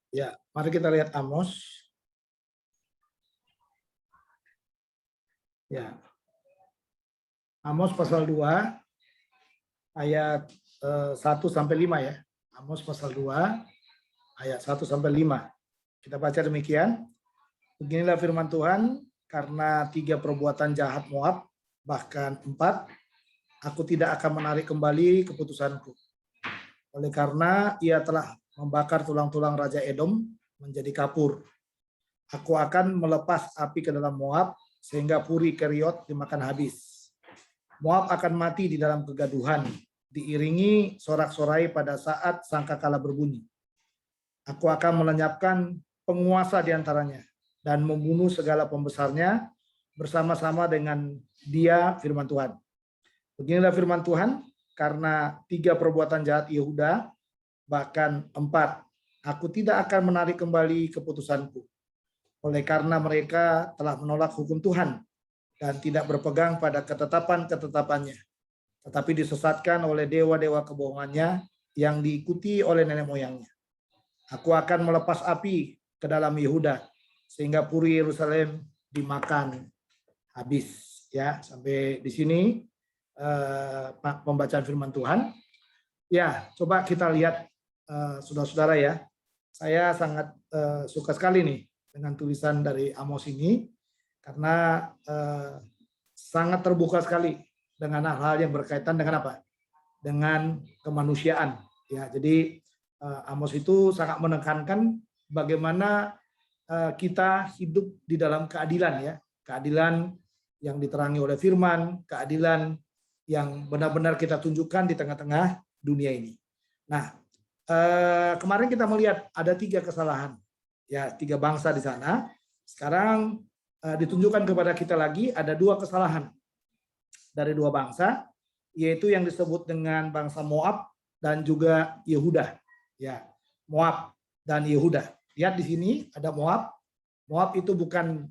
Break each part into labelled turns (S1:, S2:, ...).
S1: Ya, mari kita lihat Amos. Ya, Amos pasal 2 ayat 1 sampai 5 ya. Amos pasal 2 ayat 1 sampai 5. Kita baca demikian. Beginilah firman Tuhan, karena 3 perbuatan jahat Moab, bahkan 4, aku tidak akan menarik kembali keputusanku. Oleh karena ia telah membakar tulang-tulang Raja Edom menjadi kapur. Aku akan melepas api ke dalam Moab, sehingga Puri Keriot dimakan habis. Moab akan mati di dalam kegaduhan, diiringi sorak-sorai pada saat sangkakala berbunyi. Aku akan melenyapkan penguasa di antaranya, dan membunuh segala pembesarnya bersama-sama dengan dia, firman Tuhan. Beginilah firman Tuhan, karena 3 perbuatan jahat Yehuda, bahkan 4, aku tidak akan menarik kembali keputusanku. Oleh karena mereka telah menolak hukum Tuhan dan tidak berpegang pada ketetapan-ketetapannya, tetapi disesatkan oleh dewa-dewa kebohongannya yang diikuti oleh nenek moyangnya. Aku akan melepas api ke dalam Yehuda, sehingga Puri Yerusalem dimakan habis. Ya, sampai di sini pembacaan firman Tuhan. Ya, coba kita lihat saudara-saudara ya. Saya sangat suka sekali nih dengan tulisan dari Amos ini, karena sangat terbuka sekali dengan hal-hal yang berkaitan dengan apa? Dengan kemanusiaan. Ya, jadi Amos itu sangat menekankan bagaimana kita hidup di dalam keadilan ya, keadilan yang diterangi oleh firman, keadilan yang benar-benar kita tunjukkan di tengah-tengah dunia ini. Nah, kemarin kita melihat ada 3 kesalahan, ya 3 bangsa di sana. Sekarang ditunjukkan kepada kita lagi ada 2 kesalahan dari 2 bangsa, yaitu yang disebut dengan bangsa Moab dan juga Yehuda. Ya, Moab dan Yehuda. Lihat di sini ada Moab. Moab itu bukan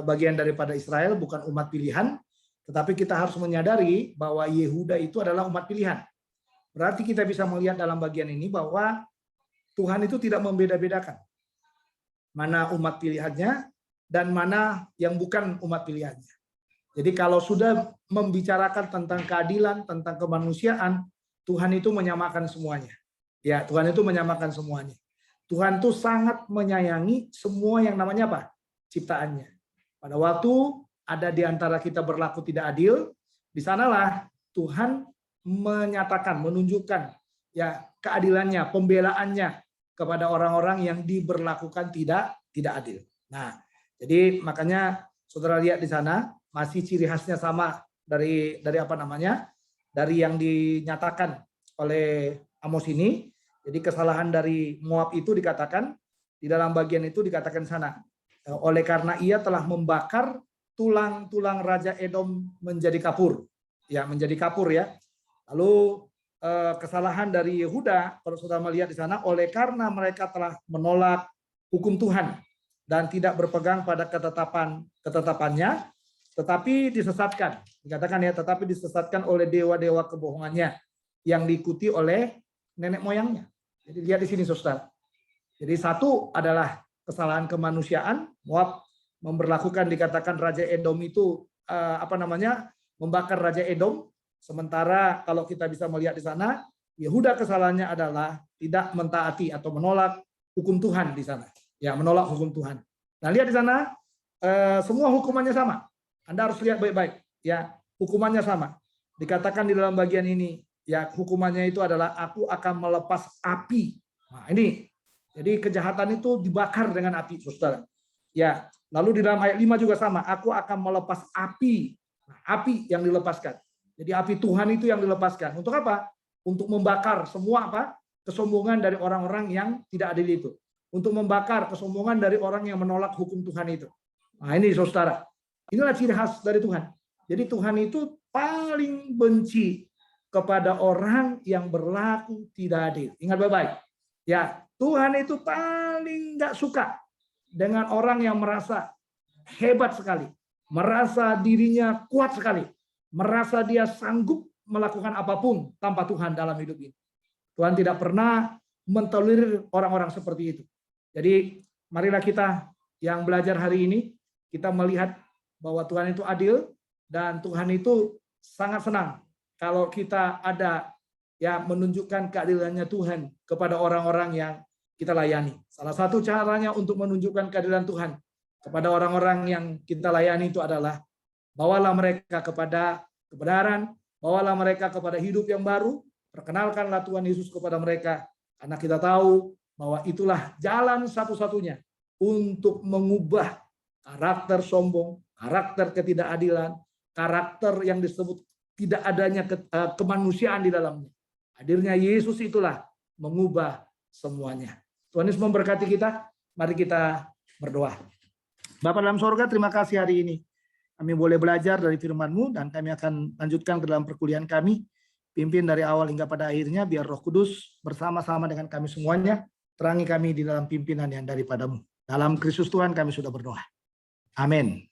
S1: bagian daripada Israel, bukan umat pilihan, tetapi kita harus menyadari bahwa Yehuda itu adalah umat pilihan. Berarti kita bisa melihat dalam bagian ini bahwa Tuhan itu tidak membeda-bedakan mana umat pilihannya dan mana yang bukan umat pilihannya. Jadi kalau sudah membicarakan tentang keadilan, tentang kemanusiaan, Tuhan itu menyamakan semuanya. Ya, Tuhan itu menyamakan semuanya. Tuhan itu sangat menyayangi semua yang namanya apa? Ciptaannya. Pada waktu ada di antara kita berlaku tidak adil, di sanalah Tuhan menyatakan, menunjukkan ya keadilannya, pembelaannya kepada orang-orang yang diberlakukan tidak adil. Nah, jadi makanya saudara lihat di sana masih ciri khasnya sama dari apa namanya? Dari yang dinyatakan oleh Amos ini. Jadi kesalahan dari Moab itu dikatakan di dalam bagian itu dikatakan sana, oleh karena ia telah membakar tulang-tulang Raja Edom menjadi kapur. Ya, menjadi kapur ya. Lalu kesalahan dari Yehuda, kalau sudah melihat di sana, oleh karena mereka telah menolak hukum Tuhan dan tidak berpegang pada ketetapannya, tetapi disesatkan. Dikatakan ya, tetapi disesatkan oleh dewa-dewa kebohongannya yang diikuti oleh nenek moyangnya. Jadi lihat di sini saudara. Jadi satu adalah kesalahan kemanusiaan. Moab memberlakukan, dikatakan Raja Edom itu membakar Raja Edom. Sementara kalau kita bisa melihat di sana, Yehuda kesalahannya adalah tidak mentaati atau menolak hukum Tuhan di sana. Ya, menolak hukum Tuhan. Nah, lihat di sana semua hukumannya sama. Anda harus lihat baik-baik. Ya, hukumannya sama. Dikatakan di dalam bagian ini, ya hukumannya itu adalah aku akan melepas api. Nah, ini. Jadi kejahatan itu dibakar dengan api, saudara. Ya, lalu di dalam ayat 5 juga sama, aku akan melepas api. Nah, api yang dilepaskan. Jadi api Tuhan itu yang dilepaskan. Untuk apa? Untuk membakar semua kesombongan dari orang-orang yang tidak adil itu. Untuk membakar kesombongan dari orang yang menolak hukum Tuhan itu. Nah, ini saudara. Inilah ciri khas dari Tuhan. Jadi Tuhan itu paling benci kepada orang yang berlaku tidak adil. Ingat baik-baik. Ya, Tuhan itu paling nggak suka dengan orang yang merasa hebat sekali, merasa dirinya kuat sekali, merasa dia sanggup melakukan apapun tanpa Tuhan dalam hidup ini. Tuhan tidak pernah mentolerir orang-orang seperti itu. Jadi marilah kita yang belajar hari ini, kita melihat bahwa Tuhan itu adil dan Tuhan itu sangat senang kalau kita ada ya menunjukkan keadilannya Tuhan kepada orang-orang yang kita layani. Salah satu caranya untuk menunjukkan keadilan Tuhan kepada orang-orang yang kita layani itu adalah bawalah mereka kepada kebenaran, bawalah mereka kepada hidup yang baru, perkenalkanlah Tuhan Yesus kepada mereka, karena kita tahu bahwa itulah jalan satu-satunya untuk mengubah karakter sombong, karakter ketidakadilan, karakter yang disebut tidak adanya kemanusiaan di dalamnya. Hadirnya Yesus itulah mengubah semuanya. Tuhan Yesus memberkati kita. Mari kita berdoa. Bapa dalam sorga, terima kasih hari ini kami boleh belajar dari firman-Mu, dan kami akan lanjutkan ke dalam perkuliahan kami. Pimpin dari awal hingga pada akhirnya, biar Roh Kudus bersama-sama dengan kami semuanya, terangi kami di dalam pimpinan yang daripada-Mu. Dalam Kristus Tuhan kami sudah berdoa. Amin.